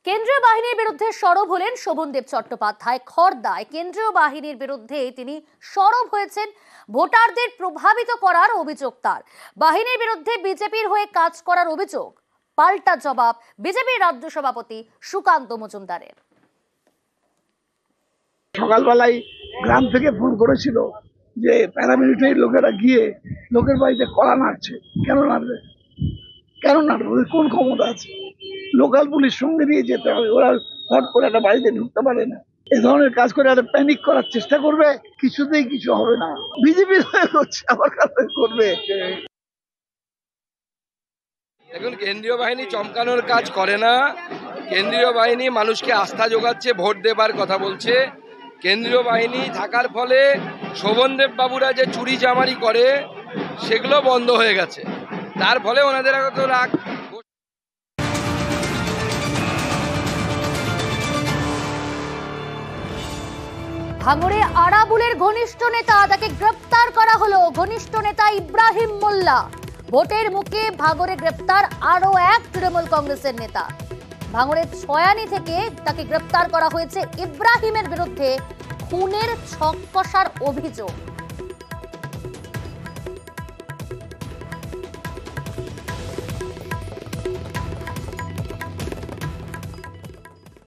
কেন্দ্রীয় বাহিনীর বিরুদ্ধে সরব হলেন শোভনদেব চট্টোপাধ্যায়। খড়দায় কেন্দ্রীয় বাহিনীর বিরুদ্ধে তিনি সরব হয়েছেন। ভোটারদের প্রভাবিত করার অভিযোগ তার। বাহিনীর বিরুদ্ধে বিজেপির হয়ে কাজ করার অভিযোগ। পাল্টা জবাব বিজেপির রাজ্য সভাপতি সুকান্ত মজুমদারের। সকালবেলায় গ্রাম থেকে ফোন করেছিল যে প্যারামিলিটারি লোকেরা গিয়ে লোকের বাড়িতে কলা নাড়ছে। কেন নাড়বে? ওদের কোন ক্ষমতা আছে? লোকাল পুলিশ সঙ্গে নিয়ে যেতে হবে। ওরা হট করে একটা বাড়িতে ঢুকতে পারে না। এ ধরনের কাজ করে একটা প্যানিক করার চেষ্টা করবে, কিছুতেই কিছু হবে না। বিজেপি করছে, আবার করবে। দেখুন, কেন্দ্রীয় বাহিনী চমকানোর কাজ করে না। কেন্দ্রীয় বাহিনী মানুষকে আস্থা যোগাচ্ছে, ভোট দেবার কথা বলছে। কেন্দ্রীয় বাহিনী থাকার ফলে শোভনদেব বাবুরা যে চুরি চামারি করে সেগুলো বন্ধ হয়ে গেছে। তার ফলে ওনাদের এত রাগ। ভাঙড়ে আরাবুলের ঘনিষ্ঠ নেতা, তাকে গ্রেপ্তার করা হলো। ঘনিষ্ঠ নেতা ইব্রাহিম মোল্লা। ভোটের মুখে ভাঙড়ে গ্রেপ্তার আরো এক তৃণমূল কংগ্রেসের নেতা। ভাঙড়ের ছয়ানি থেকে তাকে গ্রেপ্তার করা হয়েছে। ইব্রাহিমের বিরুদ্ধে খুনের ছক কষার অভিযোগ।